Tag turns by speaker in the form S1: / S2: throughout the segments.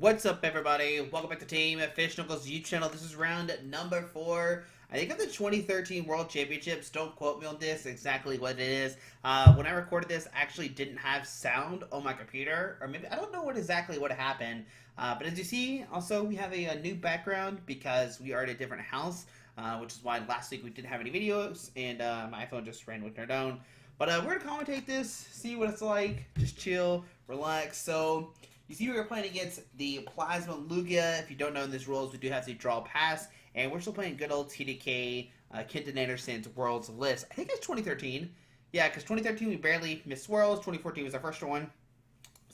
S1: What's up, everybody? Welcome back to Team Fish Knuckles YouTube channel. This is round number 4. I think of the 2013 World Championships. Don't quote me on this, exactly what it is. When I recorded this, I actually didn't have sound on my computer. Or maybe, I don't know what happened. But as you see, also, we have a new background because we are at a different house. Which is why last week we didn't have any videos. And my iPhone just ran with their own. But we're going to commentate this, see what it's like. Just chill, relax. So... you see we are playing against the Plasma Lugia. If you don't know these rules, we do have to draw pass. And we're still playing good old TDK, Kenton Anderson's Worlds list. I think it's 2013. Yeah, because 2013 we barely missed Worlds. 2014 was our first one.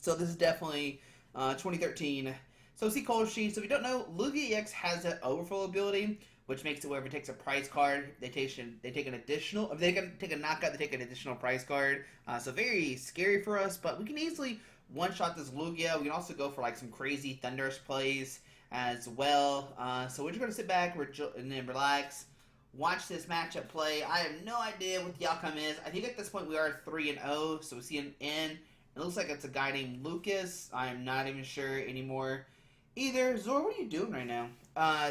S1: So this is definitely 2013. So see Cold Machine. So if you don't know, Lugia EX has an overflow ability, which makes it wherever it takes a prize card, they take an additional. If they can take a knockout, they take an additional prize card. So very scary for us, but we can easily one-shot this Lugia. We can also go for like some crazy Thunderous plays as well. So we're just going to sit back and then relax, watch this matchup play. I have no idea what the outcome is. I think at this point we are 3-0, so we see an N. It looks like it's a guy named Lucas. I am not even sure anymore either. Zor, what are you doing right now?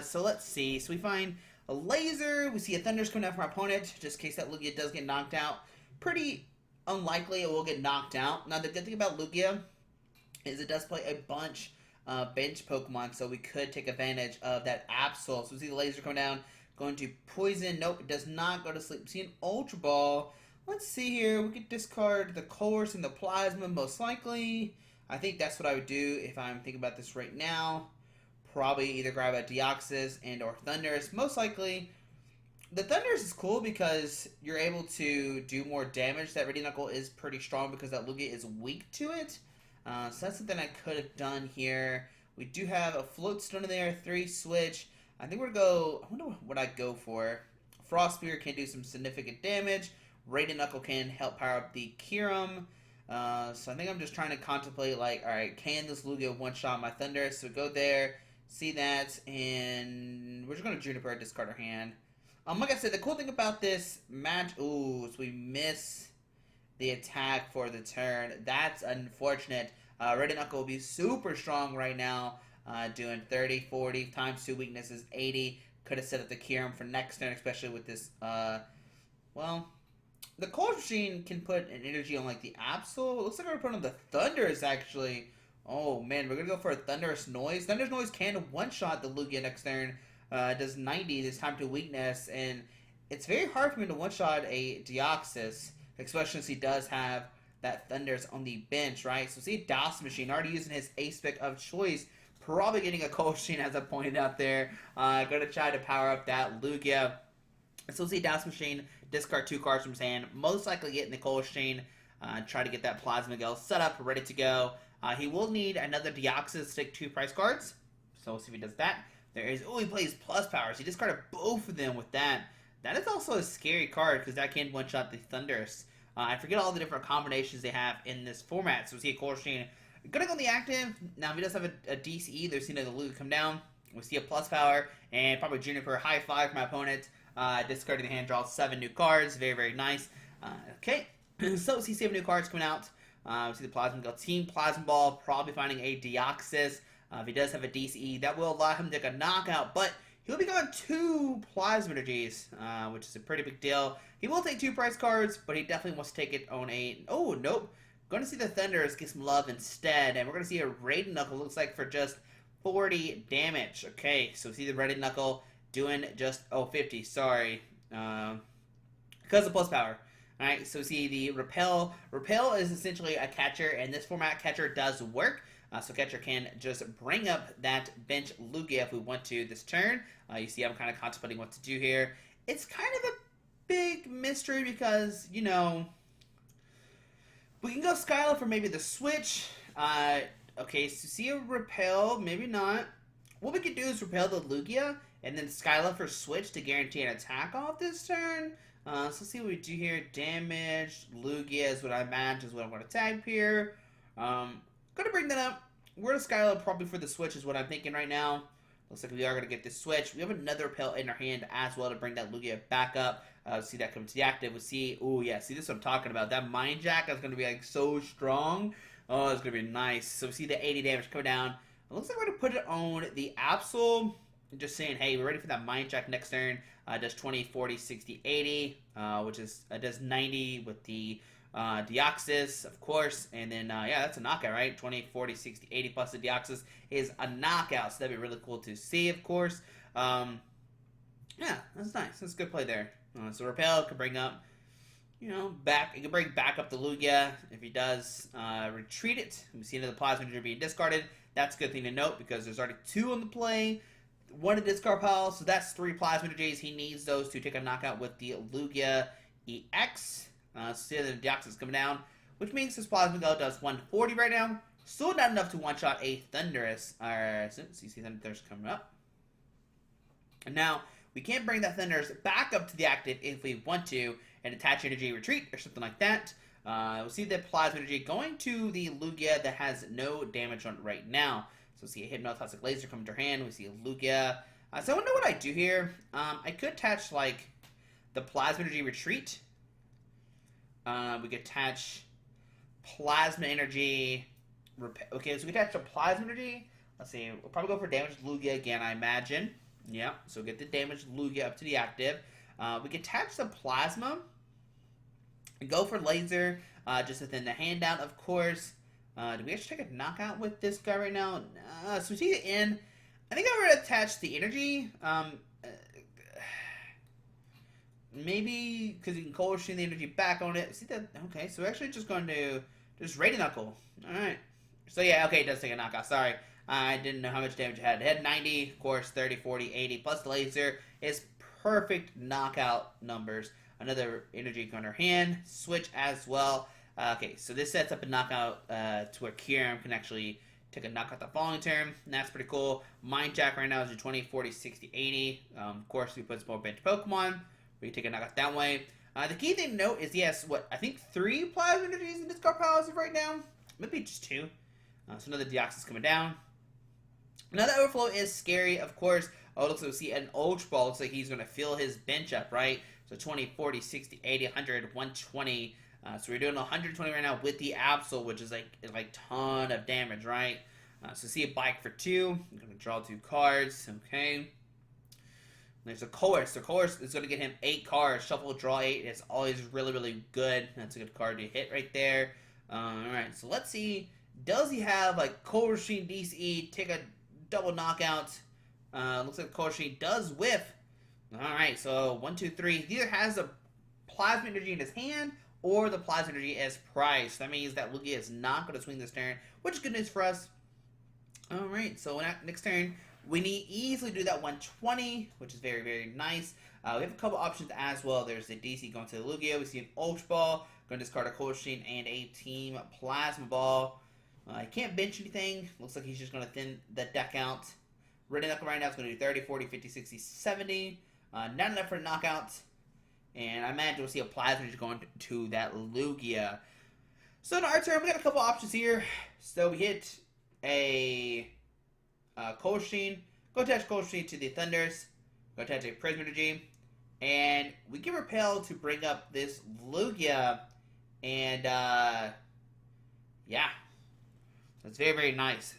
S1: So let's see. So we find a laser. We see a Thunderous coming out from our opponent, just in case that Lugia does get knocked out. Pretty unlikely it will get knocked out. Now the good thing about Lugia is it does play a bunch bench Pokemon, so we could take advantage of that Absol. So we see the laser come down, going to poison. Nope, it does not go to sleep. We see an Ultra Ball. Let's see here. We could discard the Course and the Plasma, most likely. I think that's what I would do if I'm thinking about this right now. Probably either grab a Deoxys and or Thunderous. Most likely, the Thunderous is cool because you're able to do more damage. That Ready Knuckle is pretty strong because that Lugia is weak to it. So that's something I could have done here. We do have a Float Stone in there, 3 switch. I think we're going to go, I wonder what I'd go for. Frost Spear can do some significant damage. Ready Knuckle can help power up the Kyurem. So I think I'm just trying to contemplate, like, alright, can this Lugia one-shot my Thunder? So go there, see that, and we're just going to Juniper, discard our hand. Like I said, the cool thing about this match, ooh, is we miss the attack for the turn. That's unfortunate. Ready Knuckle will be super strong right now, doing 30, 40, times 2 weaknesses, 80. Could have set up the Kyurem for next turn, especially with this, well, the Cold Machine can put an energy on, like, the Absol. It looks like we're putting on the Thunderous, actually. Oh, man, we're going to go for a Thunderous Noise. Thunderous Noise can one-shot the Lugia next turn. It does 90 this time to weakness, and it's very hard for me to one-shot a Deoxys, especially since he does have that Thunderous on the bench, right? So see DOS Machine already using his ace pick of choice, probably getting a Cold Machine as I pointed out there. Going to try to power up that Lugia. So see DOS Machine, discard 2 cards from his hand, most likely getting the Cold Machine, try to get that Plasma Gale set up, ready to go. He will need another Deoxys to take 2 prize cards, so we'll see if he does that. There is, oh, he plays Plus Powers. He discarded both of them with that. That is also a scary card because that can one-shot the Thunderous. I forget all the different combinations they have in this format. So we see a Cold Machine gonna go on the active. Now, if he does have a DCE, there's the Lugia come down. We see a Plus Power and probably Juniper high 5 for my opponent. Discarding the hand, draw 7 new cards. Very, very nice. Okay, so we see 7 new cards coming out. We see the Plasma Gale Team Plasma Ball, probably finding a Deoxys. If he does have a DCE, that will allow him to take a knockout, but he'll be going 2 Plasma Energies, which is a pretty big deal. He will take 2 prize cards, but he definitely wants to take it on a... oh, nope. Going to see the Thunderous get some love instead, and we're going to see a Raiden Knuckle, looks like, for just 40 damage. Okay, so see the Raiden Knuckle doing just... oh, 50, sorry. Because of Plus Power. Alright, so see the Repel. Repel is essentially a catcher, and this format catcher does work. So catcher can just bring up that bench Lugia if we want to this turn. You see I'm kind of contemplating what to do here. It's kind of a big mystery because, you know, we can go Skyla for maybe the switch. Okay, so see a Repel, maybe not. What we could do is Repel the Lugia and then Skyla for switch to guarantee an attack off this turn. So let's see what we do here. Damage, Lugia is what I imagine is what I'm going to type here. Gonna bring that up. We're to Skyla probably for the switch is what I'm thinking right now. Looks like we are going to get this switch. We have another Repel in our hand as well to bring that Lugia back up. See that come to the active. We see, oh yeah, see this is what I'm talking about. That Mind Jack is going to be like so strong. Oh, it's going to be nice. So we see the 80 damage come down. It looks like we're going to put it on the Absol. Just saying, hey, we're ready for that Mind Jack next turn. Does 20, 40, 60, 80, which is does 90 with the Deoxys, of course. And then, yeah, that's a knockout, right? 20, 40, 60, 80 plus the Deoxys is a knockout. So that'd be really cool to see, of course. Yeah, that's nice. That's a good play there. So Repel can bring up, back. It can bring back up the Lugia if he does retreat it. We see another Plasma Energy being discarded. That's a good thing to note because there's already 2 on the play. 1 in discard pile, so that's 3 Plasma Energies. He needs those to take a knockout with the Lugia EX. See the Deoxys coming down, which means his Plasma Go does 140 right now. Still not enough to one-shot a Thunderous. Since you see Thunderous coming up. And now, we can't bring that Thunderous back up to the active if we want to, and attach Energy Retreat or something like that. We'll see the Plasma Energy going to the Lugia that has no damage on it right now. So we see a Hypnotoxic Laser come to her hand. We see a Lugia. So I wonder what I do here. I could attach, like, the Plasma Energy Retreat. We could attach Plasma Energy. Okay, so we attach the Plasma Energy. Let's see. We'll probably go for Damaged Lugia again, I imagine. Yeah, so get the Damaged Lugia up to the active. We can attach the Plasma. And go for Laser. Just within the hand down, of course. Do we actually take a knockout with this guy right now? So we see the in. I think I'm going to attach the energy. Maybe because you can cold stream the energy back on it. See that? Okay, so we're actually just going to just Raid Knuckle. Alright. So yeah, okay, it does take a knockout. Sorry. I didn't know how much damage it had. It had 90, of course, 30, 40, 80, plus the laser is perfect knockout numbers. Another energy on her hand. Switch as well. Okay, so this sets up a knockout to where Kieran can actually take a knockout the following turn. And that's pretty cool. Mind Jack right now is a 20, 40, 60, 80. Of course, we put some more bench Pokemon. We can take a knockout that way. The key thing to note is, yes, I think 3 Plasma Energies in discard piles right now. Maybe just 2. So another Deoxys coming down. Another Overflow is scary, of course. Oh, it looks like we see an Ultra Ball. Looks like he's going to fill his bench up, right? So 20, 40, 60, 80, 100, 120. So we're doing 120 right now with the Absol, which is like ton of damage, right? So see a Bike for 2. I'm going to draw 2 cards. Okay. There's a Coerce. The Coerce is going to get him 8 cards. Shuffle, draw 8. It's always really, really good. That's a good card to hit right there. Alright, so let's see. Does he have like Coerce DCE, take a double knockout? Looks like Coerce does whiff. Alright, so 1, 2, 3. He either has a Plasma Energy in his hand or the Plasma Energy as prize. That means that Lugia is not going to swing this turn, which is good news for us. Alright, so next turn, we need easily do that 120, which is very, very nice. We have a couple options as well. There's the DC going to the Lugia. We see an Ultra Ball, going to discard a Cold Stream and a Team Plasma Ball. He can't bench anything. Looks like he's just going to thin the deck out. Raid Knuckle right now is going to do 30, 40, 50, 60, 70. Not enough for a knockout. And I imagine we'll see a Plasma just going to that Lugia. So in our turn, we got a couple options here. So we hit a Cold Stream. Go attach Cold Stream to the Thunders. Go attach a Prism Energy. And we can Repel to bring up this Lugia. And, yeah. That's very, very nice.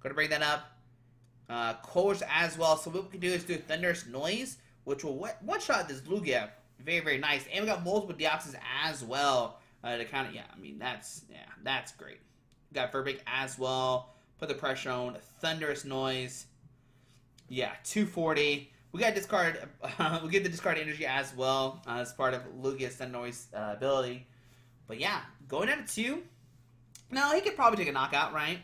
S1: Going to bring that up. Course as well. So what we can do is do Thunderous Noise, which will one-shot this Lugia. Very, very nice. And we got multiple Deoxys as well. To kind of, that's great. Got Verbic as well. Put the pressure on. Thunderous Noise. Yeah, 240. We got discard. We get the discard energy as well as part of Lugia's Thunder Noise ability. But yeah, going down to 2. Now, he could probably take a knockout, right?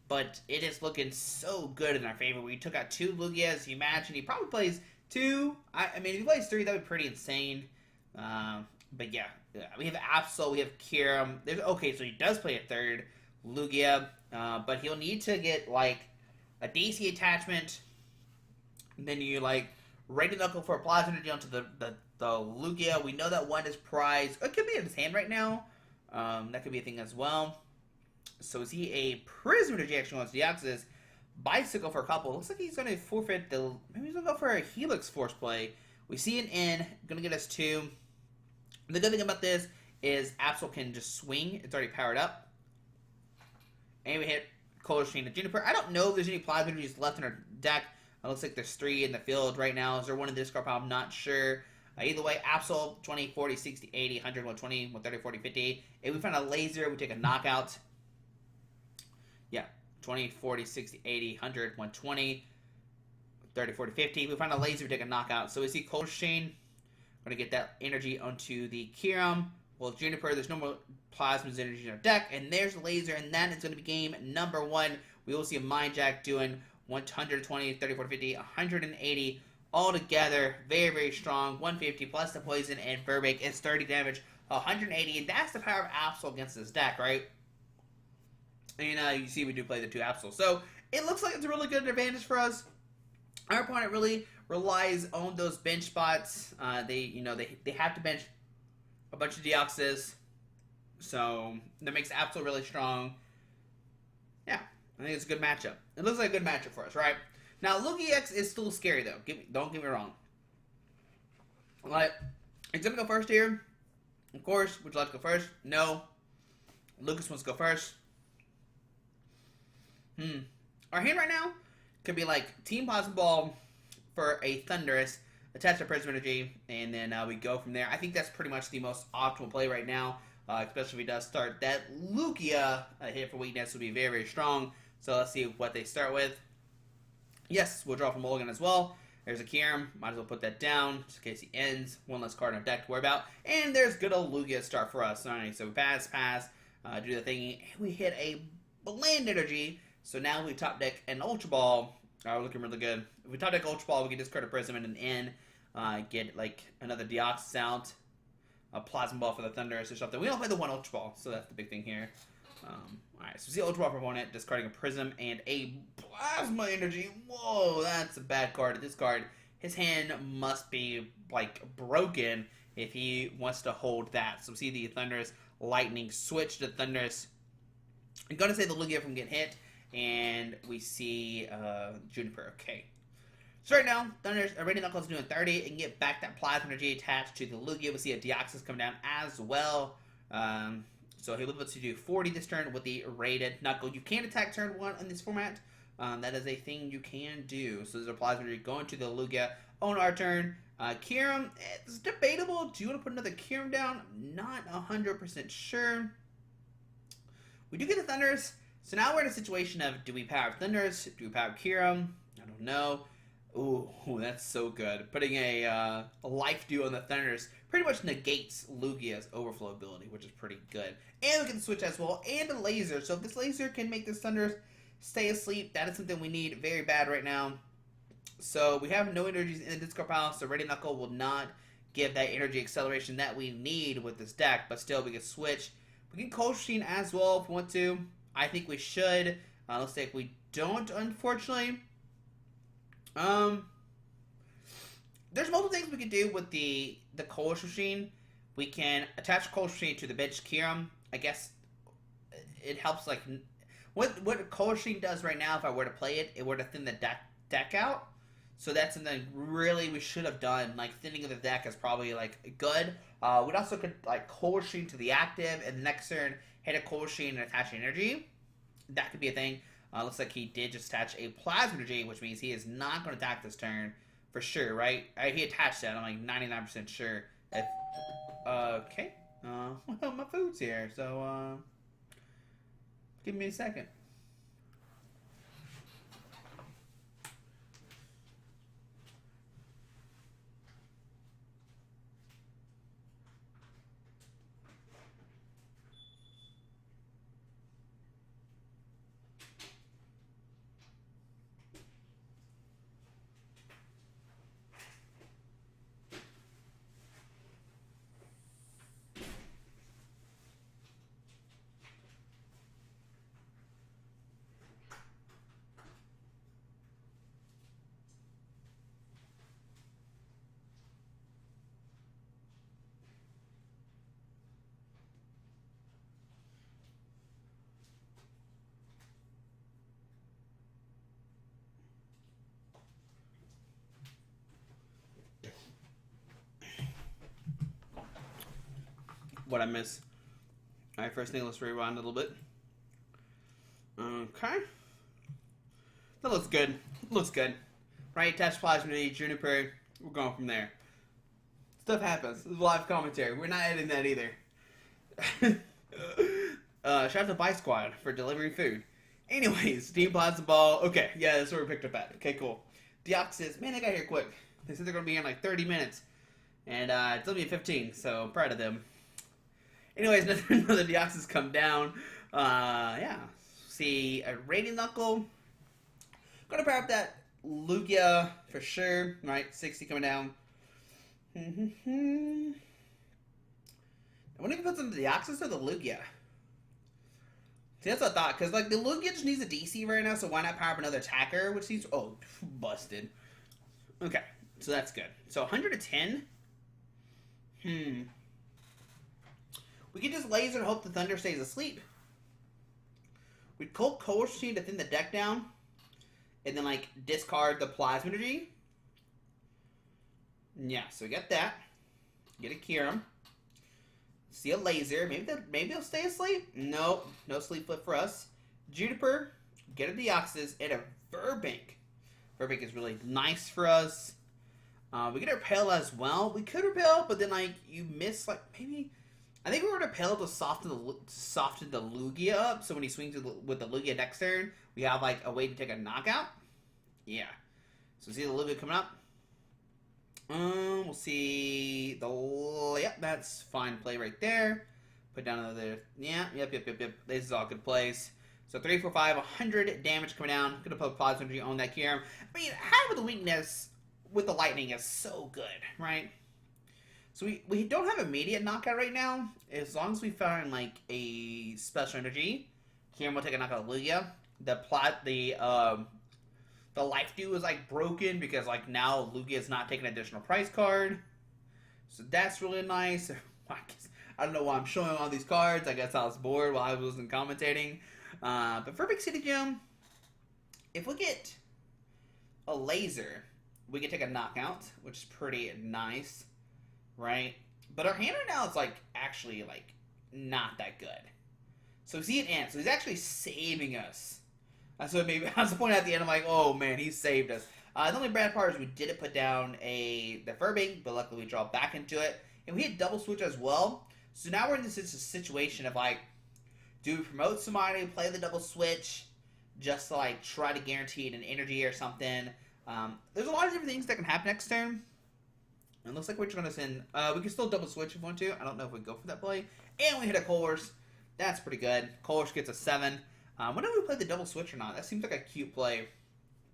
S1: But it is looking so good in our favor. We took out 2 Lugias. You imagine he probably plays 2. I mean, if he plays 3, that would be pretty insane. But yeah, we have Absol, we have Kiram. Okay, so he does play a 3rd Lugia. But he'll need to get, like, a DC attachment. And then you, like, Raid Knuckle for a Plasma Energy onto the Lugia. We know that 1 is prize. It could be in his hand right now. That could be a thing as well. So is he a Prism Energy actually wants Deoxys? Bicycle for a couple. Looks like he's going to forfeit the... Maybe he's going to go for a Helix Force play. We see an N. Going to get us 2. The good thing about this is Absol can just swing. It's already powered up. And we hit Cold Chain and Juniper. I don't know if there's any plasma energies left in our deck. It looks like there's 3 in the field right now. Is there one in this card pile? I'm not sure. Either way, Absol, 20, 40, 60, 80, 100, 120, 130, 40, 50. If we find a laser, we take a knockout. Yeah, 20, 40, 60, 80, 100, 120, 30, 40, 50. If we find a laser, we take a knockout. So we see Cold Chain. We're going to get that energy onto the Kyurem. Well, Juniper, there's no more Plasma's energy in our deck. And there's a laser, and that is going to be game number 1. We will see a Mind Jack doing 120, 30, 40, 50, 180 all together. Very, very strong. 150 plus the poison and Verbeek is 30 damage, 180. And that's the power of Absol against this deck, right? And you see we do play the 2 Absol. So it looks like it's a really good advantage for us. Our opponent really relies on those bench spots. They have to bench a bunch of Deoxys. So that makes Absol really strong. Yeah, I think it's a good matchup. It looks like a good matchup for us, right? Now, Lugia X is still scary, though. Don't get me wrong. Like, is going to go first here? Of course. Would you like to go first? No. Lucas wants to go first. Our hand right now could be like Team Plasma Ball for a Thunderous, attach to Prism Energy, and then we go from there. I think that's pretty much the most optimal play right now, especially if he does start. That Lugia hit for weakness would be very, very strong. So let's see what they start with. Yes, we'll draw from Mulligan as well. There's a Kyurem. Might as well put that down just in case he ends. One less card in our deck to worry about. And there's good old Lugia start for us. Alright, so we pass, do the thingy. And we hit a Bland Energy. So now we top deck an Ultra Ball. We're looking really good. If we top deck Ultra Ball, we can discard a Prism and an N. Get like another Deoxys out. A Plasma Ball for the Thunderous or something. We don't play the 1 Ultra Ball, so that's the big thing here. Alright, so see Ultra Ball proponent, discarding a Prism and a Plasma Energy. Whoa, that's a bad card. This card, his hand must be, like, broken if he wants to hold that. So see the Thunderous Lightning switch to Thunderous. I'm going to say the Lugia from getting hit, and we see Juniper. Okay. So right now, Thunderous, Radiant Knuckles doing 30, and get back that Plasma Energy attached to the Lugia. We see a Deoxys come down as well. So he'll be able to do 40 this turn with the Radiant Knuckle. You can attack turn 1 in this format. That is a thing you can do. So there's a Plasma Energy going to the Lugia on our turn. Kyurem, it's debatable. Do you want to put another Kyurem down? Not 100% sure. We do get the Thunderous. So now we're in a situation of, do we power Thunderous? Do we power Kyurem? I don't know. Ooh, that's so good. Putting a Life Dew on the Thunderous pretty much negates Lugia's Overflow ability, which is pretty good. And we can switch as well, and a laser. So if this laser can make this Thunderous stay asleep, that is something we need very bad right now. So we have no energies in the discard pile, so Radiant Knuckle will not give that energy acceleration that we need with this deck, but still we can switch. We can Cold Chain as well if we want to. I think we should. Let's say if we don't, unfortunately. There's multiple things we can do with the Cold Machine. We can attach Cold Machine to the bench Kyurem. I guess it helps, like, what Cold Machine does right now, if I were to play it, it were to thin the deck out. So that's something really we should have done. Like, thinning of the deck is probably, like, good. We'd also could, like, Cold Machine to the active, and the next turn hit a Cold Machine and attach energy. That could be a thing. Looks like he did just attach a Plasma Energy, which means he is not going to attack this turn for sure, right? He attached that. I'm like 99% sure. If, okay. Well, my food's here, so give me a second. What I miss. Alright, first thing, let's rewind a little bit. Okay. Okay. That looks good. Looks good. Right, Test Plasmid, Juniper. We're going from there. Stuff happens. This is live commentary. We're not editing that either. Shout out to Bike Squad for delivering food. Anyways, Team Plasma Ball. Okay, yeah, that's where we picked up at. Okay, cool. Deoxys. Man, they got here quick. They said they're going to be in like 30 minutes. And it's only 15, so I'm proud of them. Anyways, another Deoxys come down. Yeah. See a Radiant Knuckle. Gonna pair up that Lugia for sure. Right, 60 coming down. I wonder if it puts on the Deoxys or the Lugia. See, that's what I thought, because like the Lugia just needs a DC right now, so why not power up another attacker, which seems busted. Okay, so that's good. So 110. We can just laser and hope the Thunder stays asleep. We'd Cold Coach Machine to thin the deck down. And then, like, discard the Plasma Energy. Yeah, so we get that. Get a Kyurem. See a Laser. Maybe they'll stay asleep. Nope. No sleep flip for us. Juniper. Get a Deoxys. And a Verbank. Verbank is really nice for us. We get a Repel as well. We could Repel, but then, like, you miss, like, maybe... I think we were to Repel to soften the Lugia up, so when he swings with the Lugia next turn, we have, like, a way to take a knockout. Yeah. So see the Lugia coming up. We'll see the... Yep, that's fine play right there. Put down another... Yeah, yep. This is all good plays. So 3, 4, 5, 100 damage coming down. Gonna put Plasma Energy on that Kyurem. I mean, having the weakness with the Lightning is so good, right? So we don't have immediate knockout right now. As long as we find like a special energy, Kyurem will take a knockout of Lugia. The life dew is like broken because like now Lugia is not taking an additional price card. So that's really nice. I don't know why I'm showing all these cards. I guess I was bored while I wasn't commentating. But for Big City Gym, if we get a laser, we can take a knockout, which is pretty nice. Right? But our hand right now is, like, actually, like, not that good. So we see an Ant. So he's actually saving us. That's what maybe I was pointing at the end. I'm like, oh, man, he saved us. The only bad part is we didn't put down the Verbank, but luckily we draw back into it. And we hit double switch as well. So now we're in this situation of, like, do we promote somebody, play the double switch, just to, like, try to guarantee an energy or something. There's a lot of different things that can happen next turn. It looks like we're just going to send... we can still double switch if we want to. I don't know if we go for that play. And we hit a Course. That's pretty good. Course gets a 7. I wonder if we play the double switch or not. That seems like a cute play.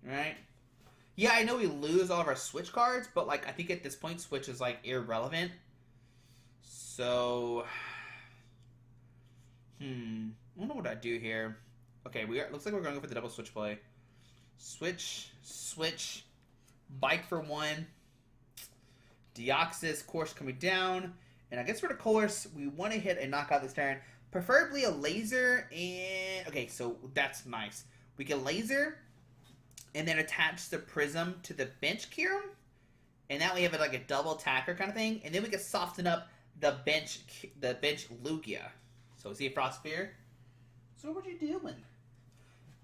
S1: Right? Yeah, I know we lose all of our switch cards, but like I think at this point switch is like irrelevant. So... I wonder what I do here. Okay, looks like we're going to go for the double switch play. Switch. Bike for 1. Deoxys, Course coming down. And I guess for the Course, we want to hit a knockout this turn. Preferably a laser and... Okay, so that's nice. We can laser and then attach the Prism to the bench Kyurem. And that way we have like a double attacker kind of thing. And then we can soften up the bench Lugia. So see a Frost Spear. So what you doing?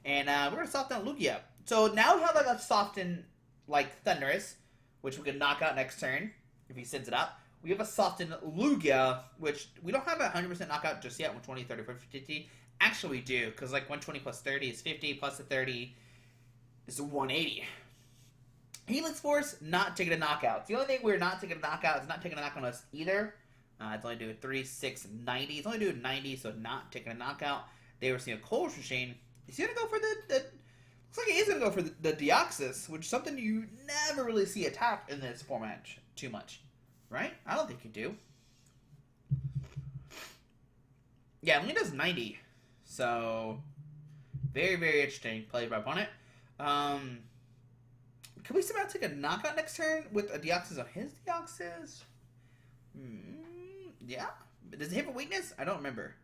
S1: And we're going to soften Lugia. So now we have like a soften like Thundurus, which we can knock out next turn if he sends it up. We have a softened Lugia, which we don't have a 100% knockout just yet. 120, 30, 40, 50. Actually, we do, because like 120 plus 30 is 50, plus the 30 is 180. Helix Force, not taking a knockout. The only thing we're not taking a knockout is not taking a knockout on us either. It's only doing 3, 6, 90. It's only doing 90, so not taking a knockout. They were seeing a Cold Machine. Is he going to go for the looks like he is going to go for the Deoxys, which is something you never really see attacked in this format too much. Right? I don't think you do. Yeah, only does 90. So, very, very interesting play by opponent. Can we somehow take a knockout next turn with a Deoxys on his Deoxys? Yeah. Does it hit for weakness? I don't remember.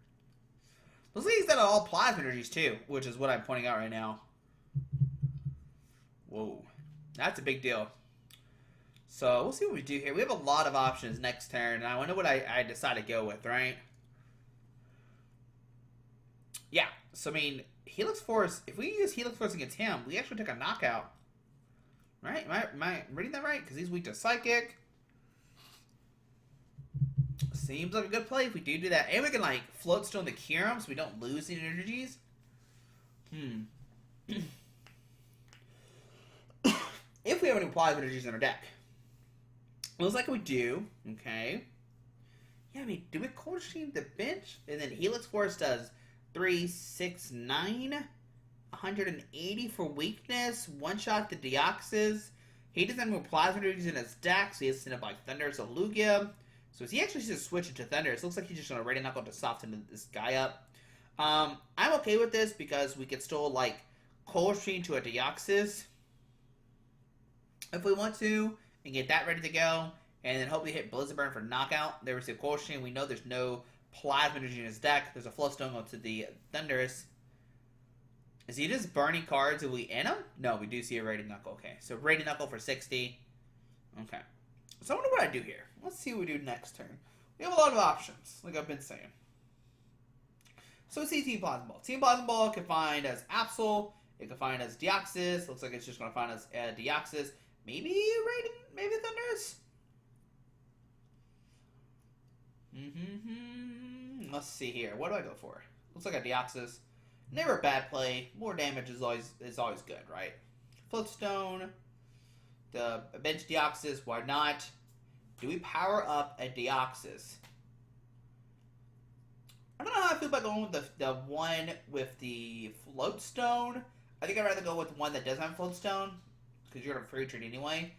S1: Looks like he's got all plasma energies too, which is what I'm pointing out right now. Whoa. That's a big deal. So, we'll see what we do here. We have a lot of options next turn, and I wonder what I decide to go with, right? Yeah. So, I mean, Helix Force, if we use Helix Force against him, we actually took a knockout. Right? Am I reading that right? Because he's weak to Psychic. Seems like a good play if we do that. And we can, like, float stone the Kyurem so we don't lose any energies. If we have any plasma energies in our deck. Looks like we do. Okay. Yeah, I mean, do we Cold Stream the bench? And then Helix Force does 3, 6, 9. 180 for weakness. One shot the Deoxys. He doesn't have more plasma energies in his deck, so he has to send up like Thundurus or Lugia. So is he actually just switch it to Thundurus? Looks like he's just gonna Radiant Knuckle to soften this guy up. I'm okay with this because we could still like Cold Stream to a Deoxys if we want to, and get that ready to go, and then hopefully hit Blizzard Burn for knockout. There was a Cold Stream. We know there's no plasma energy in his deck. There's a Floatstone to the Thundurus. Is he just burning cards if we in him? No, we do see a Radiant Knuckle. Okay, so Radiant Knuckle for 60. Okay. So I wonder what I do here. Let's see what we do next turn. We have a lot of options, like I've been saying. So we see Team Plasma Ball. Team Plasma Ball can find as Absol. It can find as Deoxys. Looks like it's just going to find as Deoxys. Maybe Radiant, maybe Thundurus. Let's see here. What do I go for? Looks like a Deoxys. Never a bad play. More damage is always good, right? Floatstone. The bench Deoxys. Why not? Do we power up a Deoxys? I don't know how I feel about going with the one with the Floatstone. I think I'd rather go with one that doesn't have Floatstone, because you're going to free trade anyway.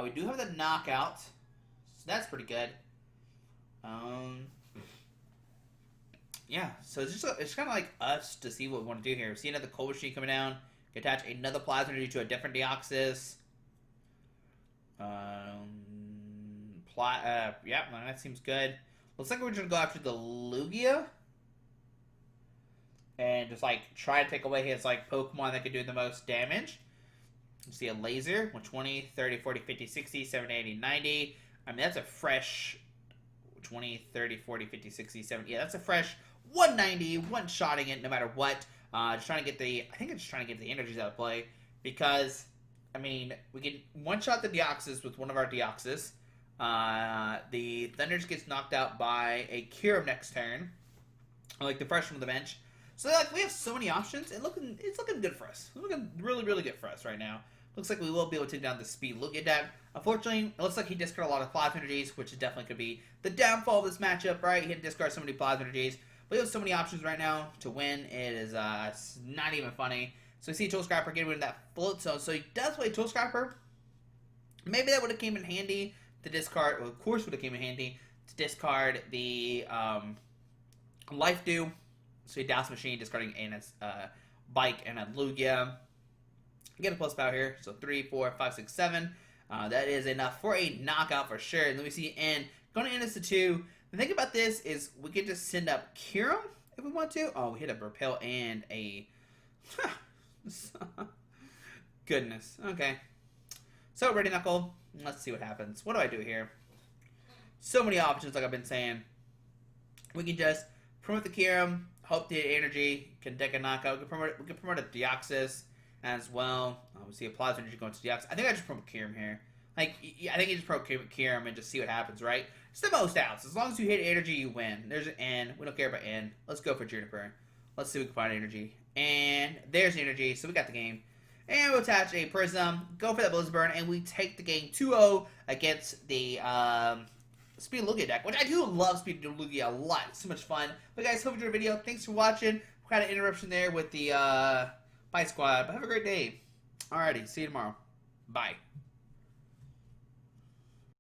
S1: We do have the knockout, so that's pretty good. Yeah, so it's kind of like us to see what we want to do here. See another Cold Stream coming down. Attach another Plasma Energy to a different Deoxys. Yeah, that seems good. Looks like we're going to go after the Lugia. And just, like, try to take away his, like, Pokemon that could do the most damage. You see a Laser. 120, 30, 40, 50, 60, 70, 80, 90. I mean, that's a fresh 20, 30, 40, 50, 60, 70. Yeah, that's a fresh 190, one-shotting it no matter what. Just trying to get the... I think I'm just trying to get the energies out of play. Because, I mean, we can one-shot the Deoxys with one of our Deoxys. The Thundurus gets knocked out by a Kyurem next turn. Like the fresh from the bench. So, like, we have so many options. It's looking good for us. It's looking really, really good for us right now. Looks like we will be able to take down the Speed Lugia deck. Unfortunately, it looks like he discarded a lot of plasma energies, which is definitely could be the downfall of this matchup, right? He had to discard so many plasma energies. But he has so many options right now to win. It is it's not even funny. So we see Tool Scrapper getting rid of that float zone. So he does play Tool Scrapper. Maybe that would have came in handy to discard. Well, of course would have came in handy to discard the Life Dew. So he Douse Machine, discarding Anna's Bike and a Lugia. Get a plus power here. So 3, 4, 5, 6, 7. That is enough for a knockout for sure. And then we see N going to end us to 2. The thing about this is we could just send up Kyurem if we want to. Oh, we hit a Repel and a... Goodness. Okay. So, Radiant Knuckle. Let's see what happens. What do I do here? So many options, like I've been saying. We can just promote the Kyurem, hope the energy, can deck a knockout. We can promote a Deoxys as well. We see a Plasma Energy going to Deoxys. I think I just promote Kyurem here. Like, I think you just promote Kyurem and just see what happens, right? It's the most outs. As long as you hit energy, you win. There's an N. We don't care about N. Let's go for Juniper. Let's see if we can find energy. And there's energy, so we got the game. And we'll attach a Prism, go for that Blizzard Burn, and we take the game 2-0 against the Speed Lugia deck, which I do love Speed Lugia a lot. It's so much fun. But guys, hope you enjoyed the video. Thanks for watching. Kind of interruption there with the Bite Squad, but have a great day. Alrighty, see you tomorrow. Bye.